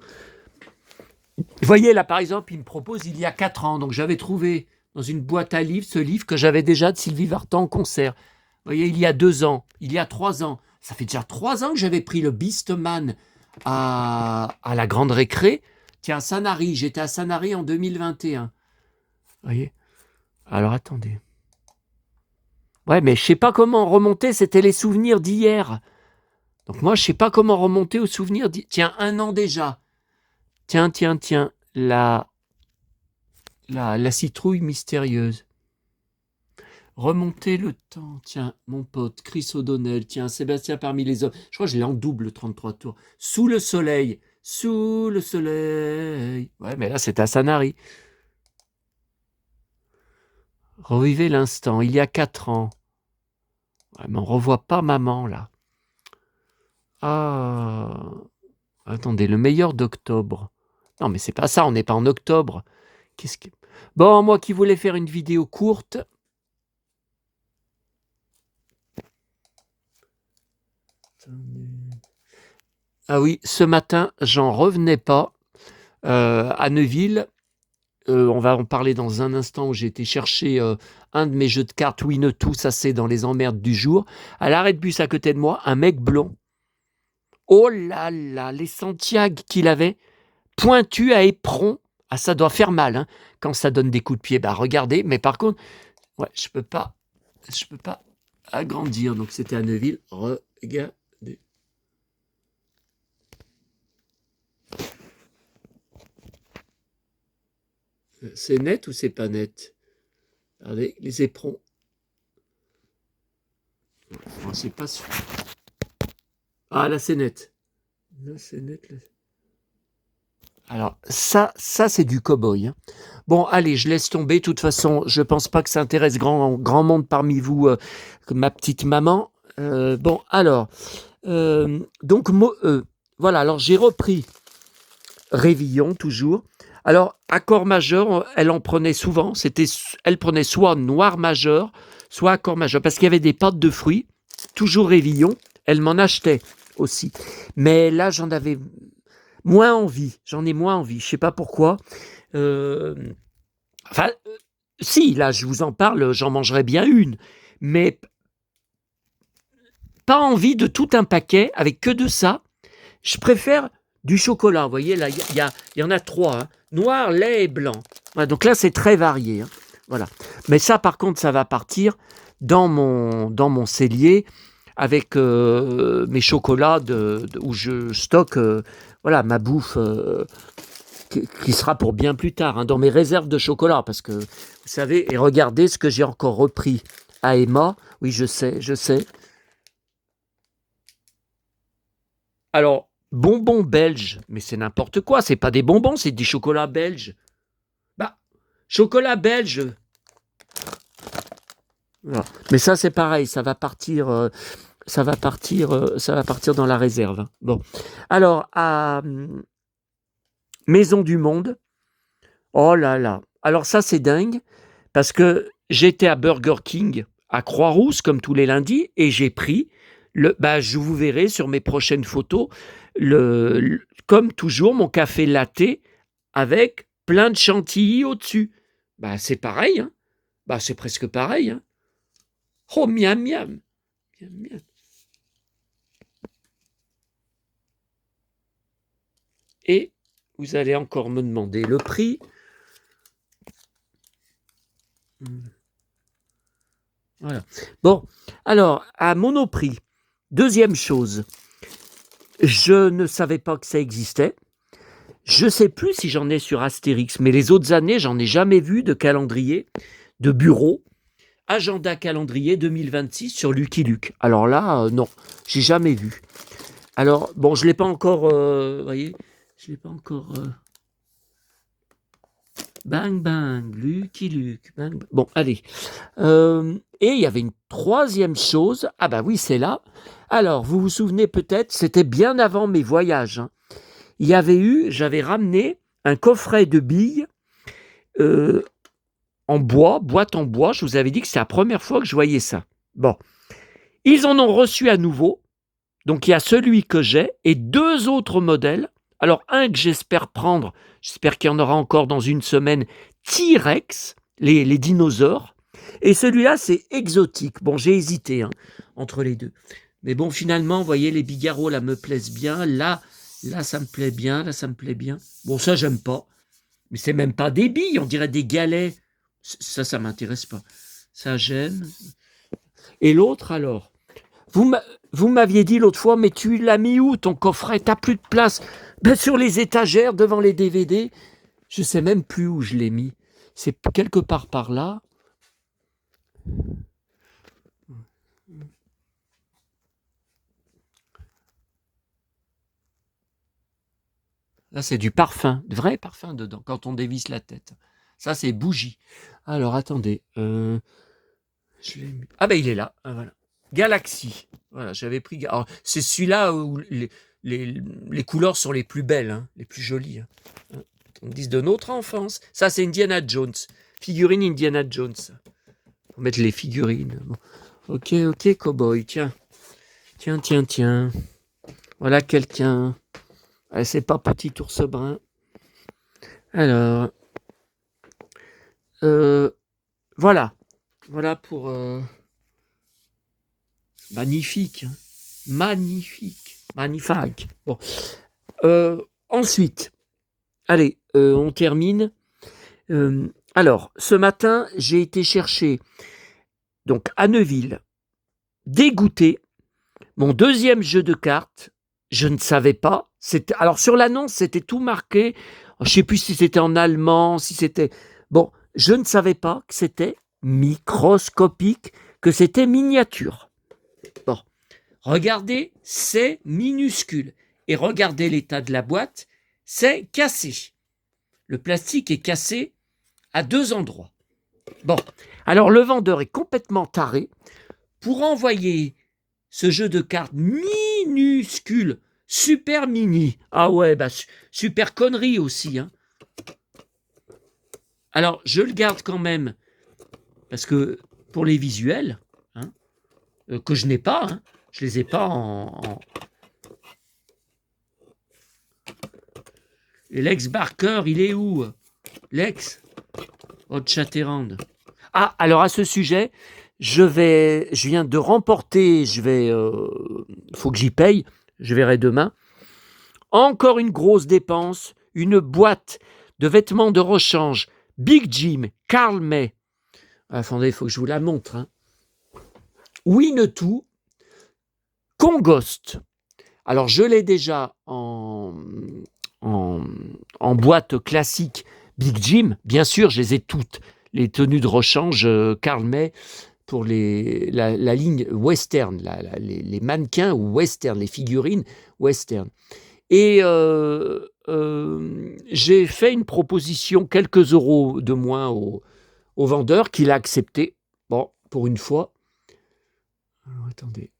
voyez, là, par exemple, il me propose il y a 4 ans. Donc, j'avais trouvé dans une boîte à livres ce livre que j'avais déjà de Sylvie Vartan en concert. Vous voyez, il y a 2 ans, il y a 3 ans. Ça fait déjà 3 ans que j'avais pris le Beastman à la Grande Récré. Tiens, Sanary, j'étais à Sanary en 2021. Vous voyez? Alors, attendez. Ouais, mais je sais pas comment remonter, c'était les souvenirs d'hier. Donc moi, je sais pas comment remonter aux souvenirs d'hier. Tiens, 1 an déjà. Tiens, la citrouille mystérieuse. Remonter le temps. Tiens, mon pote, Chris O'Donnell. Tiens, Sébastien parmi les hommes. Je crois que je l'ai en double, 33 tours. Sous le soleil. Sous le soleil. Ouais, mais là, c'est à Sanary. Revivez l'instant. Il y a 4 ans. Ouais, mais on revoit pas maman, là. Ah. Attendez, le meilleur d'octobre. Non, mais c'est pas ça, on n'est pas en octobre. Qu'est-ce que... Bon, moi qui voulais faire une vidéo courte. Ah oui, ce matin, j'en revenais pas. À Neuville, on va en parler dans un instant, où j'ai été chercher un de mes jeux de cartes Winnetou, ça c'est dans les emmerdes du jour. À l'arrêt de bus à côté de moi, un mec blond. Oh là là, les Santiago qu'il avait, pointus à éperon. Ah, ça doit faire mal, hein, quand ça donne des coups de pied. Bah regardez, mais par contre, ouais, je peux pas agrandir. Donc c'était à Neuville. Regardez. C'est net ou c'est pas net? Regardez, les éperons. Oh, c'est pas sûr. Ah, là, c'est net. Là, c'est net. Là. Alors, ça c'est du cow-boy. Hein. Bon, allez, je laisse tomber. De toute façon, je pense pas que ça intéresse grand monde parmi vous, ma petite maman. Bon, alors, donc, voilà, alors j'ai repris Révillon, toujours. Alors, accord majeur, elle en prenait souvent. Elle prenait soit noir majeur, soit accord majeur, parce qu'il y avait des pâtes de fruits, toujours Révillon. Elle m'en achetait aussi. Mais là, j'en avais moins envie. J'en ai moins envie. Je sais pas pourquoi. Enfin, si, là, je vous en parle, j'en mangerais bien une. Mais pas envie de tout un paquet avec que de ça. Je préfère du chocolat. Vous voyez, là, il y en a 3. Hein. Noir, lait et blanc. Voilà, donc là, c'est très varié. Hein. Voilà. Mais ça, par contre, ça va partir dans mon cellier avec mes chocolats où je stocke voilà, ma bouffe qui sera pour bien plus tard, hein, dans mes réserves de chocolat. Parce que, vous savez, et regardez ce que j'ai encore repris à Emma. Oui, je sais. Alors, bonbons belges, mais c'est n'importe quoi, c'est pas des bonbons, c'est du chocolat belge. Bah, chocolat belge. Voilà. Mais ça, c'est pareil, ça va partir dans la réserve. Hein. Bon, alors à Maison du Monde. Oh là là. Alors ça, c'est dingue parce que j'étais à Burger King à Croix-Rousse comme tous les lundis et j'ai pris je vous verrai sur mes prochaines photos comme toujours mon café latte avec plein de chantilly au-dessus. Bah c'est pareil, hein. Bah c'est presque pareil, hein. Oh miam miam, miam miam. Et vous allez encore me demander le prix. Voilà. Bon, alors à Monoprix, deuxième chose, je ne savais pas que ça existait. Je ne sais plus si j'en ai sur Astérix, mais les autres années, j'en ai jamais vu de calendrier, de bureau, agenda calendrier 2026 sur Lucky Luke. Alors là, non, j'ai jamais vu. Alors, bon, je ne l'ai pas encore, voyez, je ne l'ai pas encore... Bang, bang, Lucky Luke, bang, bang. Bon, allez. Et il y avait une troisième chose. Ah bah oui, c'est là. Alors, vous vous souvenez peut-être, c'était bien avant mes voyages. Hein. J'avais ramené un coffret de billes en bois, boîte en bois. Je vous avais dit que c'est la première fois que je voyais ça. Bon. Ils en ont reçu à nouveau. Donc, il y a celui que j'ai et 2 autres modèles. Alors, un que j'espère prendre, j'espère qu'il y en aura encore dans une semaine, T-Rex, les dinosaures. Et celui-là, c'est exotique. Bon, j'ai hésité entre les deux. Mais bon, finalement, vous voyez, les bigarros, là, me plaisent bien. Là, ça me plaît bien. Là, ça me plaît bien. Bon, ça, j'aime pas. Mais c'est même pas des billes, on dirait des galets. Ça m'intéresse pas. Ça, j'aime. Et l'autre, alors vous m'aviez dit l'autre fois, mais tu l'as mis où ton coffret? T'as plus de place. Ben, sur les étagères, devant les DVD. Je sais même plus où je l'ai mis. C'est quelque part par là. Là, c'est du parfum, de vrai parfum dedans, quand on dévisse la tête. Ça, c'est bougie. Alors, attendez. Je l'ai mis. Ah ben, il est là. Ah, voilà. Galaxy. Voilà, j'avais pris... Alors, c'est celui-là où les couleurs sont les plus belles, hein, les plus jolies. Hein. On dit de notre enfance. Ça, c'est Indiana Jones. Figurine Indiana Jones. Faut mettre les figurines. Bon. Ok, cowboy, tiens. Tiens. Voilà quelqu'un. C'est pas petit ours brun. Alors. Voilà. Voilà pour... Magnifique. Hein. Magnifique. Bon. Ensuite, allez, on termine. Alors, ce matin, j'ai été chercher, donc à Neuville, dégoûté, mon deuxième jeu de cartes, je ne savais pas. Alors sur l'annonce, c'était tout marqué. Je ne sais plus si c'était en allemand, si c'était... Bon, je ne savais pas que c'était microscopique, que c'était miniature. Bon, regardez, c'est minuscule. Et regardez l'état de la boîte, c'est cassé. Le plastique est cassé à 2 endroits. Bon, alors le vendeur est complètement taré pour envoyer ce jeu de cartes minuscule, super mini. Ah ouais, bah super connerie aussi. Hein. Alors, je le garde quand même, parce que pour les visuels, hein, que je n'ai pas, hein, je les ai pas en... Et Lex Barker, il est où? Lex Haute Chatérande. Ah, alors à ce sujet, je viens de remporter, faut que j'y paye, je verrai demain. Encore une grosse dépense, une boîte de vêtements de rechange, Big Jim, Karl May. Attendez, il faut que je vous la montre. Hein. Winnetou, Congost. Alors, je l'ai déjà en boîte classique Big Jim. Bien sûr, je les ai toutes. Les tenues de rechange Karl May pour la ligne western, les mannequins western, les figurines western. Et j'ai fait une proposition, quelques euros de moins au vendeur, qu'il a accepté. Bon, pour une fois. Alors, attendez.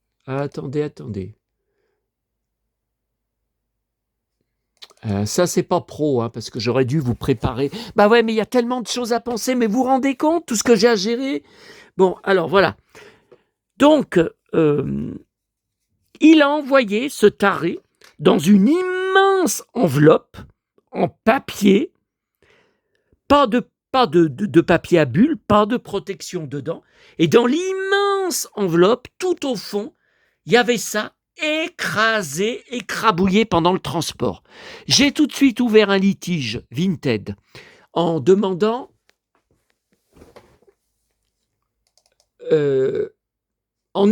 Ça, c'est pas pro, hein, parce que j'aurais dû vous préparer. Bah ouais, mais il y a tellement de choses à penser, mais vous vous rendez compte, tout ce que j'ai à gérer? Bon, alors voilà. Donc, il a envoyé ce taré dans une immense enveloppe en papier, pas de papier à bulles, pas de protection dedans, et dans l'immense enveloppe, tout au fond, il y avait ça écrasé, écrabouillé pendant le transport. J'ai tout de suite ouvert un litige Vinted en demandant en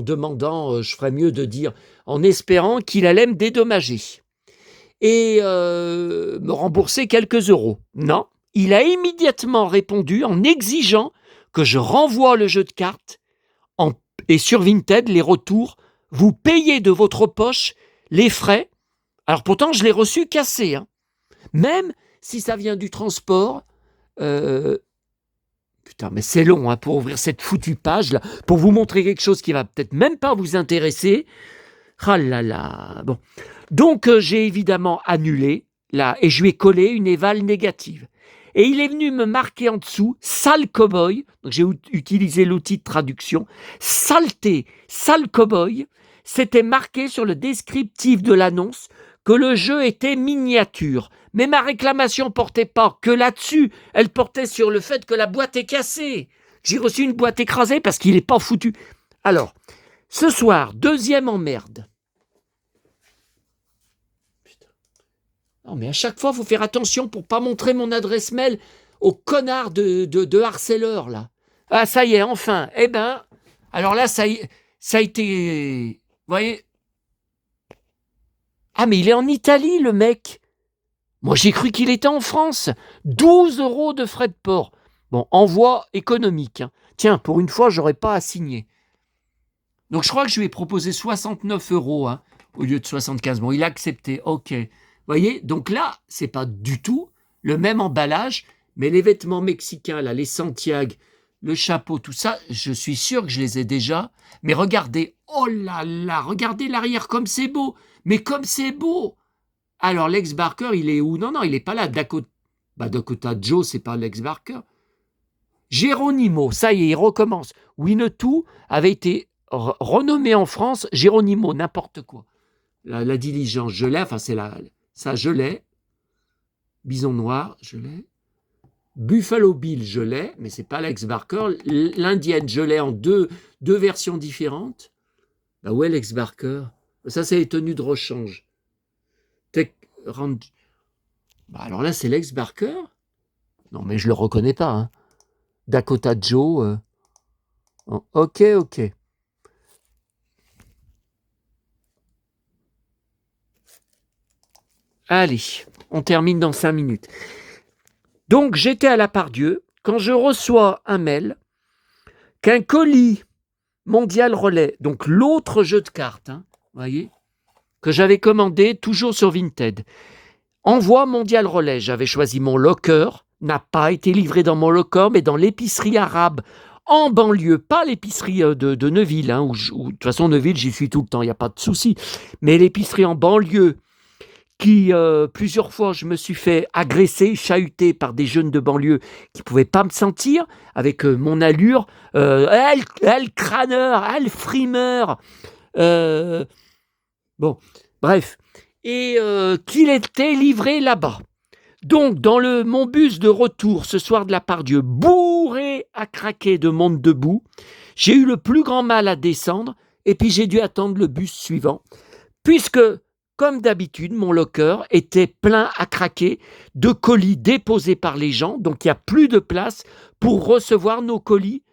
demandant, je ferais mieux de dire, en espérant qu'il allait me dédommager et me rembourser quelques euros. Non, il a immédiatement répondu en exigeant que je renvoie le jeu de cartes et sur Vinted, les retours, vous payez de votre poche les frais. Alors pourtant, je l'ai reçu cassé. Hein. Même si ça vient du transport, putain, mais c'est long hein, pour ouvrir cette foutue page là, pour vous montrer quelque chose qui va peut-être même pas vous intéresser. Ah là là. Bon. Donc j'ai évidemment annulé là et je lui ai collé une éval négative. Et il est venu me marquer en dessous, sale cow-boy, donc j'ai utilisé l'outil de traduction, saleté, sale cow-boy, c'était marqué sur le descriptif de l'annonce que le jeu était miniature. Mais ma réclamation portait pas que là-dessus, elle portait sur le fait que la boîte est cassée. J'ai reçu une boîte écrasée parce qu'il n'est pas foutu. Alors, ce soir, deuxième emmerde. Non, mais à chaque fois, il faut faire attention pour pas montrer mon adresse mail au connard de harceleur, là. Ah, ça y est, enfin. Eh ben, alors là, ça a été... Vous voyez? Ah, mais il est en Italie, le mec. Moi, j'ai cru qu'il était en France. 12 euros de frais de port. Bon, envoi économique. Hein. Tiens, pour une fois, j'aurais pas à signer. Donc, je crois que je lui ai proposé 69 euros hein, au lieu de 75. Bon, il a accepté. OK. Voyez, donc là, c'est pas du tout le même emballage, mais les vêtements mexicains, là, les Santiago, le chapeau, tout ça, je suis sûr que je les ai déjà. Mais regardez, oh là là, regardez l'arrière comme c'est beau. Mais comme c'est beau. Alors, Lex Barker, il est où? Non, il n'est pas là. Dakota Joe, c'est pas Lex Barker. Geronimo, ça y est, il recommence. Winnetou avait été renommé en France Geronimo, n'importe quoi. La diligence, je l'ai, enfin, c'est la... Ça, je l'ai. Bison noir, je l'ai. Buffalo Bill, je l'ai, mais c'est pas Lex Barker. L'Indienne, je l'ai en deux versions différentes. Bah où est Lex Barker? Ça, c'est les tenues de rechange. Bah alors là, c'est Lex Barker? Non, mais je le reconnais pas. Hein. Dakota Joe. Oh, ok. Allez, on termine dans 5 minutes. Donc, j'étais à la Part-Dieu quand je reçois un mail qu'un colis Mondial Relais, donc l'autre jeu de cartes, voyez, que j'avais commandé toujours sur Vinted, envoi Mondial Relais. J'avais choisi mon locker, n'a pas été livré dans mon locker, mais dans l'épicerie arabe en banlieue, pas l'épicerie de Neuville, où de toute façon Neuville, j'y suis tout le temps, il n'y a pas de souci, mais l'épicerie en banlieue, qui plusieurs fois je me suis fait agresser, chahuter par des jeunes de banlieue qui ne pouvaient pas me sentir avec mon allure, elle crâneur, elle frimeur, bon, bref, et qu'il était livré là-bas. Donc, dans mon bus de retour ce soir de la Part-Dieu, bourré à craquer de monde debout, j'ai eu le plus grand mal à descendre et puis j'ai dû attendre le bus suivant, puisque, comme d'habitude, mon locker était plein à craquer de colis déposés par les gens, donc il n'y a plus de place pour recevoir nos colis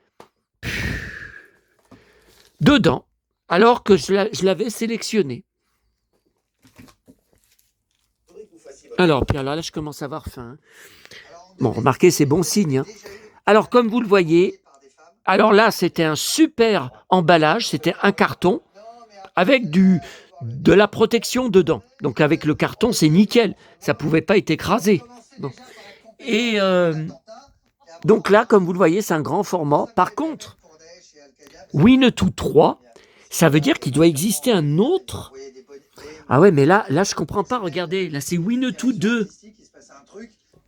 dedans, alors que je l'avais sélectionné. Alors, puis là, je commence à avoir faim. Bon, remarquez, c'est bon signe. Alors, comme vous le voyez, alors là, c'était un super emballage, c'était un carton avec de la protection dedans. Donc, avec le carton, c'est nickel. Ça ne pouvait pas être écrasé. Bon. Et donc là, comme vous le voyez, c'est un grand format. Par contre, Winnetou 3, ça veut dire qu'il doit exister un autre. Ah ouais, mais là, je comprends pas. Regardez, là, c'est Winnetou 2.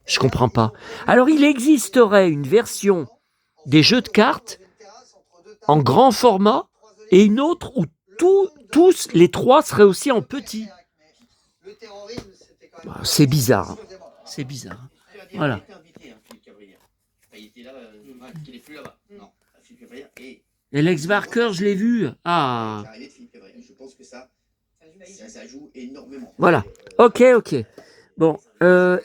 Je comprends pas. Alors, il existerait une version des jeux de cartes en grand format et une autre où tous les trois seraient aussi en petit. C'est bizarre. C'est bizarre. Voilà. Et Lex Barker, je l'ai vu. Ah. Ça joue énormément. Voilà. Ok. Bon.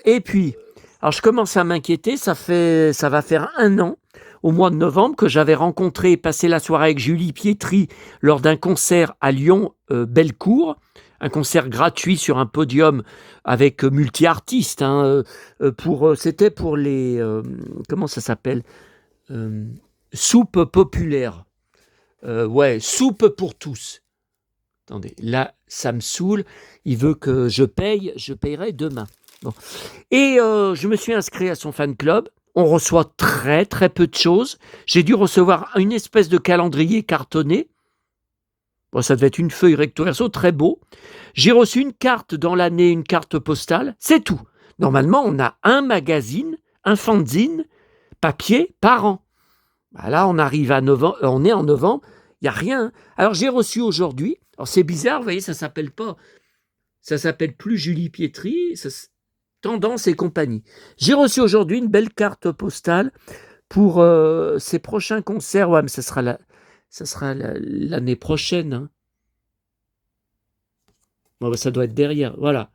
Et puis, alors je commence à m'inquiéter. Ça va faire 1 an, au mois de novembre, que j'avais rencontré et passé la soirée avec Julie Pietri lors d'un concert à Lyon, Bellecour. Un concert gratuit sur un podium avec multi-artistes. C'était pour les... comment ça s'appelle soupe populaire. Soupe pour tous. Attendez, là, ça me saoule. Il veut que je payerai demain. Bon. Et je me suis inscrit à son fan club. On reçoit très, très peu de choses. J'ai dû recevoir une espèce de calendrier cartonné. Bon, ça devait être une feuille recto verso, très beau. J'ai reçu une carte dans l'année, une carte postale. C'est tout. Normalement, on a un magazine, un fanzine, papier par an. Bah là, on arrive à novembre, on est en novembre, il n'y a rien. Alors, j'ai reçu aujourd'hui, alors c'est bizarre, vous voyez, ça s'appelle plus Julie Pietri, Tendance et compagnie. J'ai reçu aujourd'hui une belle carte postale pour ses prochains concerts. Ouais, mais ça sera l'année prochaine. Bon, bah, ça doit être derrière, voilà.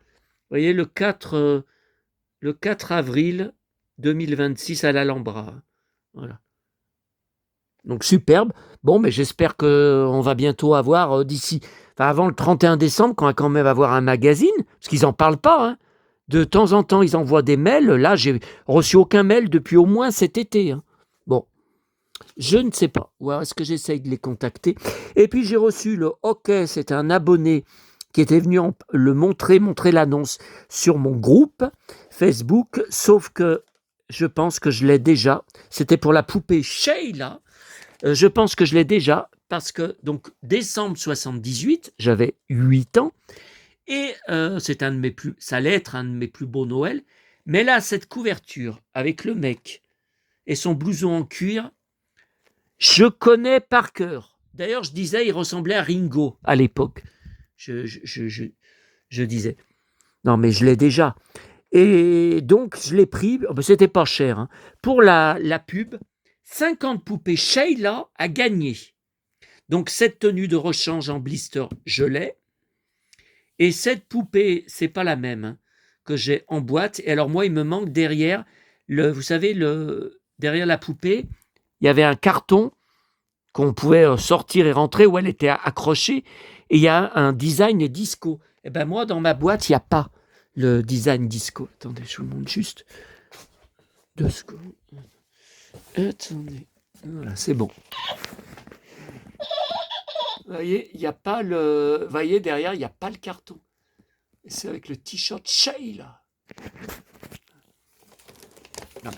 Vous voyez, le 4 avril 2026 à l'Alhambra. Voilà. Donc superbe. Bon, mais j'espère qu'on va bientôt avoir avant le 31 décembre, qu'on va quand même avoir un magazine, parce qu'ils n'en parlent pas. De temps en temps, ils envoient des mails. Là, j'ai reçu aucun mail depuis au moins cet été. Bon, je ne sais pas. Ou alors est-ce que j'essaye de les contacter? Et puis j'ai reçu le hockey, c'était un abonné qui était venu montrer l'annonce sur mon groupe Facebook, sauf que je pense que je l'ai déjà. C'était pour la poupée Sheila. Je pense que je l'ai déjà parce que, donc, décembre 78, j'avais 8 ans et ça allait être un de mes plus beaux Noëls. Mais là, cette couverture avec le mec et son blouson en cuir, je connais par cœur. D'ailleurs, je disais, il ressemblait à Ringo à l'époque. Je disais, non, mais je l'ai déjà. Et donc, je l'ai pris, c'était pas cher, pour la pub. 50 poupées Sheila à gagner. Donc, cette tenue de rechange en blister, je l'ai. Et cette poupée, c'est pas la même que j'ai en boîte. Et alors, moi, il me manque derrière, vous savez, derrière la poupée, il y avait un carton qu'on pouvait sortir et rentrer où elle était accrochée. Et il y a un design disco. Et ben moi, dans ma boîte, il n'y a pas le design disco. Attendez, je vous montre juste 2 secondes. Attendez, voilà, c'est bon. Vous voyez, il n'y a pas le... Vous voyez, derrière, il n'y a pas le carton. Et c'est avec le t-shirt Shay, là. Non,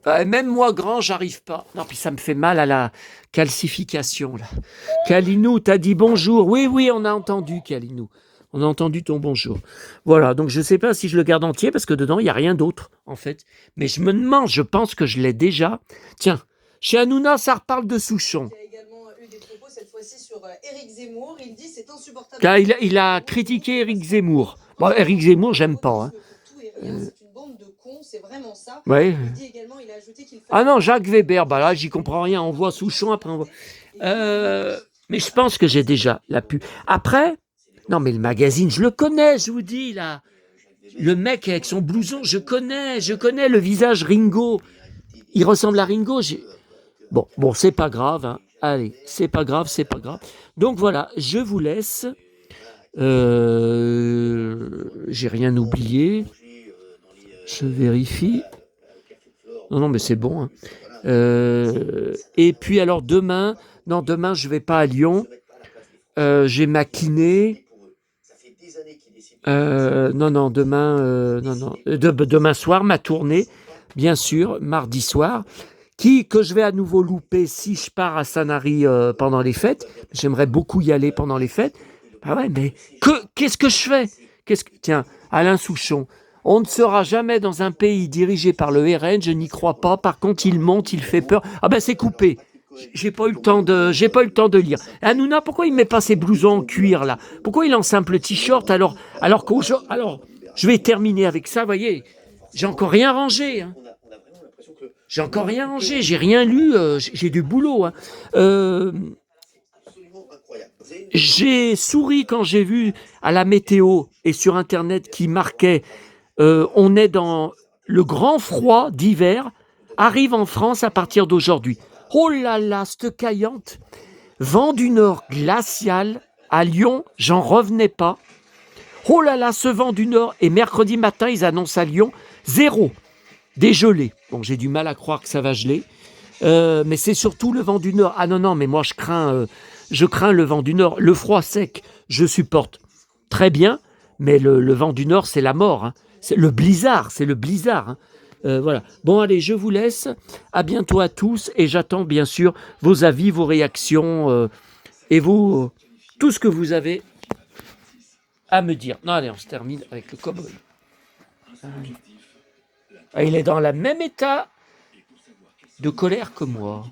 mais même moi, grand, j'arrive pas. Non, puis ça me fait mal à la calcification, là. Kalinou, t'as dit bonjour. Oui, oui, on a entendu, Kalinou. On a entendu ton bonjour. Voilà, donc je ne sais pas si je le garde entier, parce que dedans, il n'y a rien d'autre, en fait. Mais je me demande, je pense que je l'ai déjà. Tiens, chez Hanouna, ça reparle de Souchon. Il y a également eu des propos cette fois-ci sur Éric Zemmour. Il dit c'est insupportable. Car il a critiqué Éric Zemmour. Bon, Éric Zemmour, j'aime pas. Hein. C'est une bande de cons, c'est vraiment ça. Ouais. Il dit également, il a ajouté qu'il Ah non, Jacques Weber, bah là, j'y comprends rien. On voit Souchon, après on voit... mais je pense que j'ai déjà la pu. Après, non, mais le magazine, je le connais, je vous dis, là. Le mec avec son blouson, je connais le visage Ringo. Il ressemble à Ringo. Bon, c'est pas grave. Hein. Allez, c'est pas grave. Donc voilà, je vous laisse. J'ai rien oublié. Je vérifie. Non, mais c'est bon. Hein. Et puis alors demain, je vais pas à Lyon. J'ai ma kiné. Demain soir, ma tournée, bien sûr, mardi soir, que je vais à nouveau louper si je pars à Sanary pendant les fêtes. J'aimerais beaucoup y aller pendant les fêtes. Bah ouais, mais qu'est-ce que je fais? Tiens, Alain Souchon, on ne sera jamais dans un pays dirigé par le RN, je n'y crois pas. Par contre, il monte, il fait peur. Ah ben c'est coupé. J'ai pas eu le temps de lire. Hanouna, pourquoi il met pas ses blousons en cuir là? Pourquoi il en simple t-shirt alors je vais terminer avec ça, vous voyez. J'ai encore rien rangé. Hein. J'ai rien lu, j'ai du boulot. Hein. J'ai souri quand j'ai vu à la météo et sur internet qui marquait on est dans le grand froid d'hiver, arrive en France à partir d'aujourd'hui. Oh là là, cette caillante. Vent du nord glacial. À Lyon, j'en revenais pas. Oh là là, ce vent du nord. Et mercredi matin, ils annoncent à Lyon 0. Dégelé. Bon, j'ai du mal à croire que ça va geler. Mais c'est surtout le vent du nord. Ah non, mais moi, je crains le vent du nord. Le froid sec, je supporte très bien. Mais le vent du nord, c'est la mort. Hein. C'est le blizzard. Hein. Voilà. Bon, allez, je vous laisse. À bientôt à tous. Et j'attends, bien sûr, vos avis, vos réactions et tout ce que vous avez à me dire. Non, allez, on se termine avec le cowboy. Il est dans le même état de colère que moi.